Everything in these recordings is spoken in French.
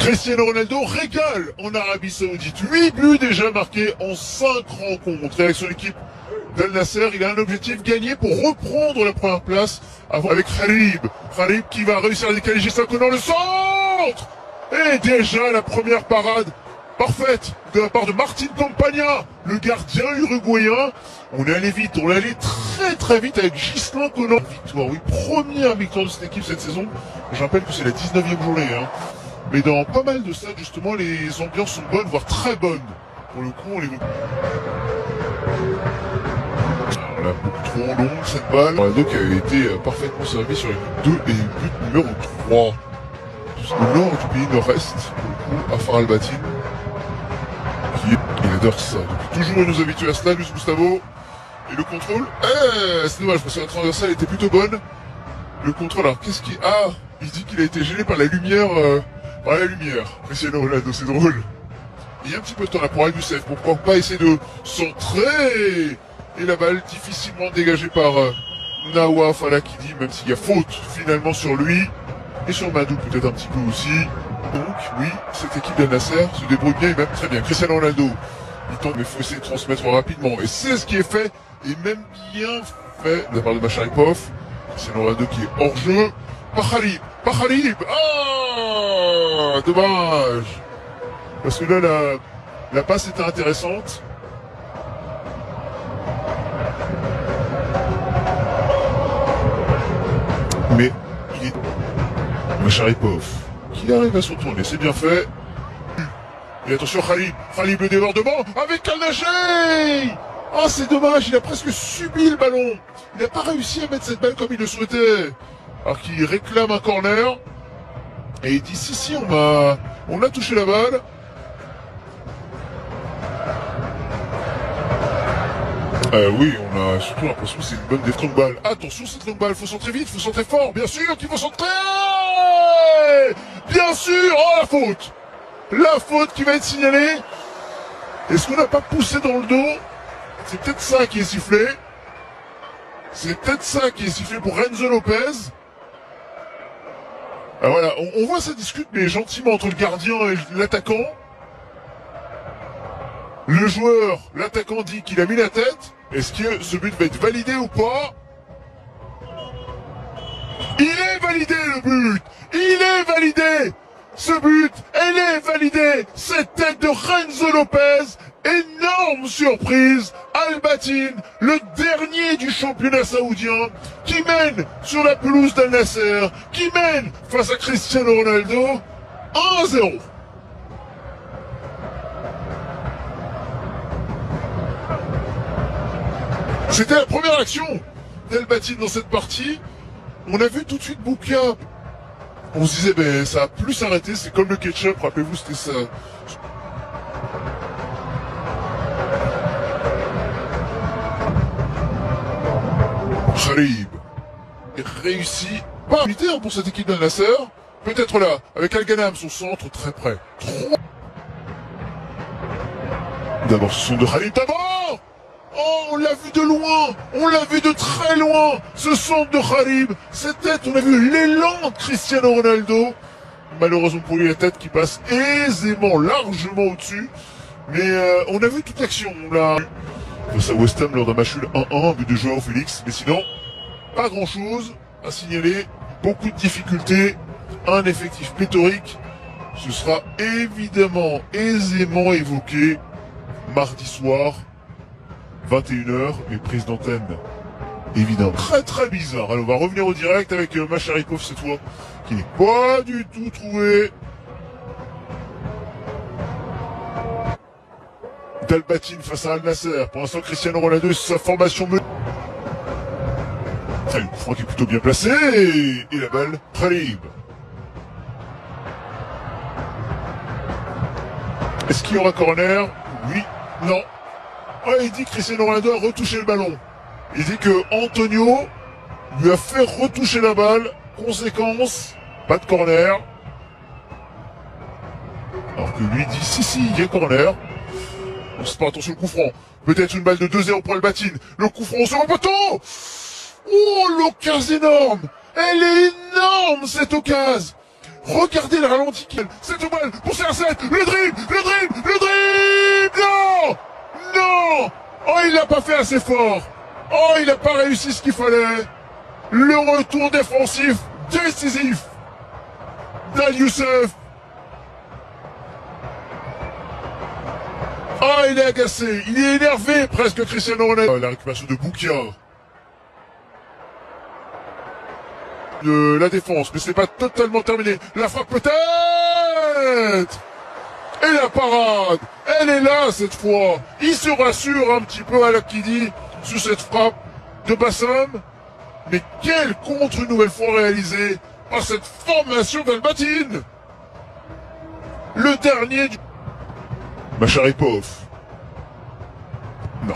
Cristiano Ronaldo régale en Arabie Saoudite. 8 buts déjà marqués en 5 rencontres. Et avec son équipe d'Al Nasser, il a un objectif gagné pour reprendre la première place avec Kharib. Kharib qui va réussir à décaler Gisako dans le centre. Et déjà la première parade parfaite de la part de Martin Campagna, le gardien uruguayen. On est allé vite, on est allé très vite avec Ghislain Conan. Victoire, oui, première victoire de cette équipe cette saison. Je rappelle que c'est la 19e journée. Mais dans pas mal de stades, justement, les ambiances sont bonnes, voire très bonnes. Pour le coup, on les voit. On a beaucoup trop longue cette balle. Ronaldo qui avait été parfaitement servi sur les buts 2 et but numéro 3. Au nord du pays nord-est, pour le coup, Afar Al-Batin. Il adore ça. Depuis toujours, il nous habitue à cela, Luis Gustavo. Et le contrôle, c'est dommage parce que la transversale était plutôt bonne. Le contrôle, alors qu'est-ce qui... Ah, il dit qu'il a été gêné par la lumière. Cristiano Ronaldo, c'est drôle. Il y a un petit peu de temps là pour Al-Youssef. Pourquoi pas essayer de centrer. Et la balle difficilement dégagée par Nawaf Al-Akidi, même s'il y a faute finalement sur lui. Et sur Madou peut-être un petit peu aussi. Donc oui, cette équipe d'Al Nasser se débrouille bien et même très bien. Cristiano Ronaldo, il tente mais il faut essayer de transmettre rapidement. Et c'est ce qui est fait, et même bien fait de la part de Masharipov. Cristiano Ronaldo qui est hors jeu. Kharib. Ah, dommage. Parce que là, la passe était intéressante. Mais il est... Masharipov qui arrive à se retourner, c'est bien fait. Et attention Khalib le débordement avec Al-Nacher. Ah, c'est dommage, il a presque subi le ballon. Il n'a pas réussi à mettre cette balle comme il le souhaitait. Alors qu'il réclame un corner. Et il dit si on a touché la balle. Oui, on a surtout l'impression que c'est une bonne défense de balle. Attention cette longue balle, faut centrer vite, faut centrer fort, bien sûr qu'il faut centrer. Bien sûr, oh la faute qui va être signalée. Est-ce qu'on n'a pas poussé dans le dos? C'est peut-être ça qui est sifflé. C'est peut-être ça qui est sifflé pour Renzo Lopez. Alors voilà, on voit ça discute mais gentiment entre le gardien et l'attaquant. Le joueur, l'attaquant dit qu'il a mis la tête. Est-ce que ce but va être validé ou pas? Il est validé le but. Il est validé. Ce but, elle est validée. Cette tête de Renzo Lopez. Énorme surprise. Al-Batin, le dernier du championnat saoudien, qui mène sur la pelouse d'Al Nasser, qui mène face à Cristiano Ronaldo 1-0. C'était la première action d'Al-Batin dans cette partie. On a vu tout de suite Boukia. On se disait, ben, ça a plus arrêté, c'est comme le ketchup, rappelez-vous, c'était ça. Kharib réussi. Pas invité pour cette équipe d'Al Nasser. Peut-être là, avec Al-Ghanam, son centre très près. D'abord, ce sont de Khalid d'abord. Oh, on l'a vu de loin, on l'a vu de très loin, ce centre de Kharib, cette tête, on a vu l'élan de Cristiano Ronaldo. Malheureusement pour lui, la tête qui passe aisément, largement au-dessus. Mais on a vu toute l'action, on l'a vu face à West Ham lors d'un match nul 1-1, but de Joao Félix. Mais sinon, pas grand-chose à signaler, beaucoup de difficultés, un effectif pléthorique. Ce sera évidemment aisément évoqué mardi soir. 21h, mais prise d'antenne, évidemment. Très bizarre. Alors, on va revenir au direct avec Masharipov cette fois, qui n'est pas du tout trouvé. Al-Batin face à Al Nasser. Pour l'instant, Cristiano Ronaldo et sa formation. Le coup franc qui est plutôt bien placé. Et la balle, Khalib. Est-ce qu'il y aura corner? Oui. Non. Ouais, il dit que Cristiano Ronaldo a retouché le ballon. Il dit que Antonio lui a fait retoucher la balle. Conséquence, pas de corner. Alors que lui dit si, il y a corner. On se prend attention au coup franc. Peut-être une balle de 2-0 pour Al-Batin. Le coup franc sur le poteau. Oh, l'occasion énorme. Elle est énorme cette occasion. Regardez le ralenti. Cette balle pour CR7. Le dribble. Non! Non! Oh, il n'a pas fait assez fort. Oh, il n'a pas réussi ce qu'il fallait. Le retour défensif décisif d'Al Youssef. Ah, il est agacé, il est énervé presque, Cristiano Ronaldo. La récupération de Boukia. De la défense, mais c'est pas totalement terminé. La frappe peut-être. Et la parade, elle est là cette fois. Il se rassure un petit peu à Al-Akidi sur cette frappe de Bassam. Mais quel contre une nouvelle fois réalisé par cette formation d'Albatine. Le dernier du... Macharipov. Non.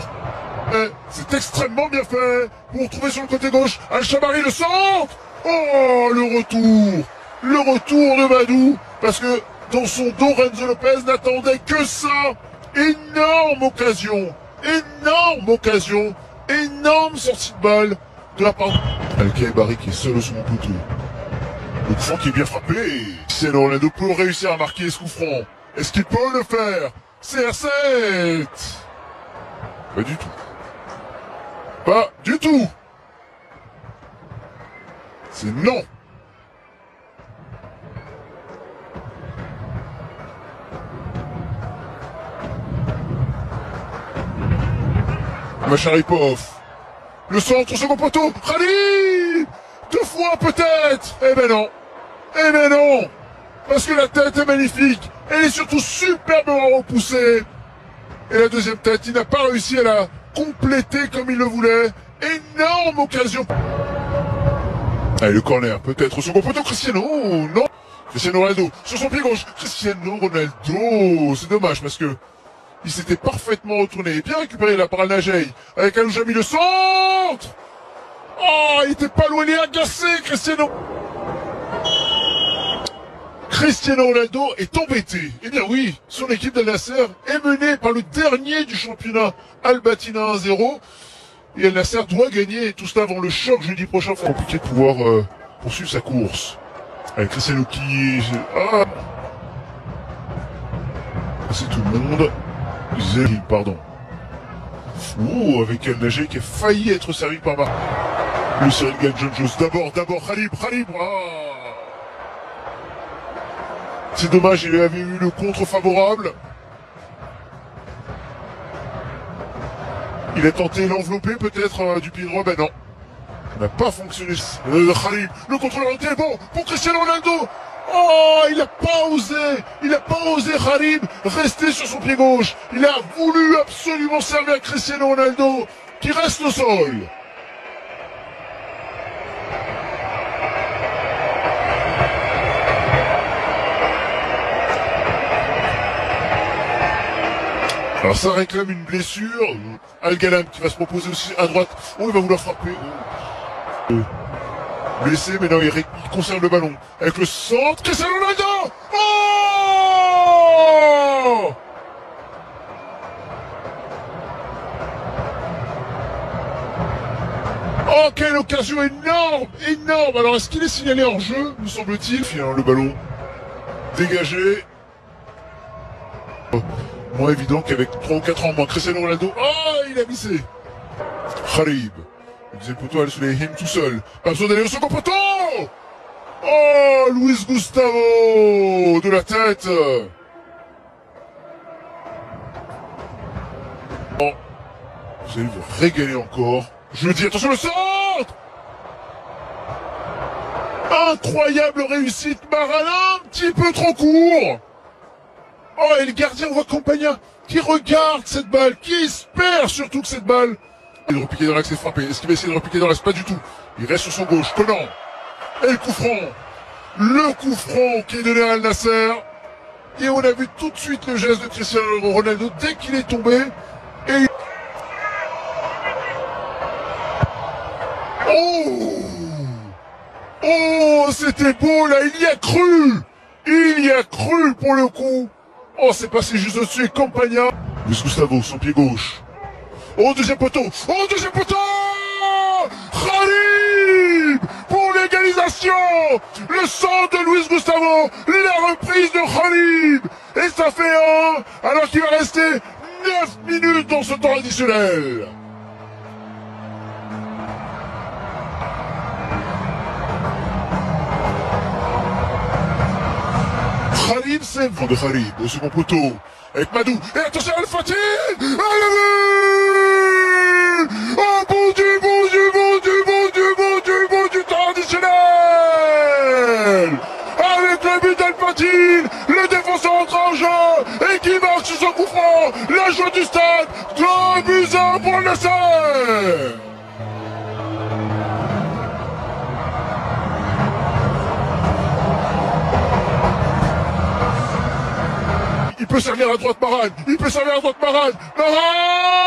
C'est extrêmement bien fait. Pour retrouver sur le côté gauche, Al-Shabari le centre. Oh, le retour. Le retour de Badou. Parce que dans son dos, Renzo Lopez n'attendait que ça. Énorme occasion. Énorme sortie de balle de la part Al-Khaibari qui est seul au second poteau. Le coup franc qui est bien frappé. C'est Ronaldo peut réussir à marquer ce coup franc. Est-ce qu'il peut le faire? CR7. Pas du tout. Pas du tout. C'est non. Macharipov. Le centre, second poteau. Khalid. 2 fois peut-être. Eh ben non. Parce que la tête est magnifique. Elle est surtout superbement repoussée. Et la deuxième tête, il n'a pas réussi à la compléter comme il le voulait. Énorme occasion. Allez, le corner, peut-être. Second poteau, Cristiano. Non. Cristiano Ronaldo. Sur son pied gauche. Cristiano Ronaldo. C'est dommage parce que il s'était parfaitement retourné. Bien récupéré là par Al-Najei. Avec Aloujami le centre. Oh, il était pas loin, il est agacé, Cristiano Ronaldo est embêté. Eh bien oui, son équipe d'Al Nasser est menée par le dernier du championnat Al-Batina 1-0. Et Al Nasser doit gagner tout cela avant le choc jeudi prochain. C'est compliqué de pouvoir poursuivre sa course. Avec Cristiano qui... Ah, c'est tout le monde. Zéri, pardon. Oh, avec Al-Najei qui a failli être servi par Marc. Le Cyril John Jones. D'abord Khalib. Ah. C'est dommage, il avait eu le contre favorable. Il a tenté l'envelopper peut-être du pied droit, ben non. Ça n'a pas fonctionné. Khalib, le contrôleur est bon pour Cristiano Ronaldo. Oh, il n'a pas osé Khalib rester sur son pied gauche. Il a voulu absolument servir à Cristiano Ronaldo qui reste au sol. Alors ça réclame une blessure. Al-Galam qui va se proposer aussi à droite. Oh, il va vouloir frapper. Blessé, mais non, il conserve le ballon. Avec le centre, Cristiano Ronaldo. Oh! Oh, quelle occasion énorme. Alors, est-ce qu'il est signalé hors jeu, me semble-t-il? Le ballon dégagé. Moins évident qu'avec 3 ou 4 ans moins. Cristiano Ronaldo, oh, il a vissé. Khalib. Le deuxième poteau, Al-Suleyhim tout seul. Pas besoin d'aller au second poteau. Oh, Luis Gustavo de la tête. Oh, vous allez vous régaler encore. Je dis, attention le centre. Incroyable réussite, Marin, un petit peu trop court. Oh, et le gardien, on voit Campagna qui regarde cette balle, qui espère surtout que cette balle... Il va repiquer dans l'axe et frapper. Est-ce qu'il va essayer de repiquer dans l'axe? Pas du tout. Il reste sur son gauche. Conan. Et le coup franc. Le coup franc qui est donné à Al Nasser. Et on a vu tout de suite le geste de Cristiano Ronaldo dès qu'il est tombé. Et... Oh, c'était beau là, il y a cru pour le coup. Oh, c'est passé juste au-dessus et Campagna. Luis Gustavo, son pied gauche. Deuxième poteau. Khalib pour l'égalité. l'égalisation, le centre de Luis Gustavo, la reprise de Khalid, et ça fait 1, alors qu'il va rester 9 minutes dans ce temps additionnel. Khalid, c'est de Khalid au second poteau, avec Madou, et attention à Al-Fatih, oh bon Dieu, bon Dieu, bon Dieu, bon Dieu, bon Dieu, bon Dieu, temps additionnel, avec le but d'Al-Fatih, le défenseur entre en jeu, et qui marque sur son coup franc, la joie du stade, 3-1 pour le Nasser. Il peut servir à droite Marane, il peut servir à droite Marane, Marane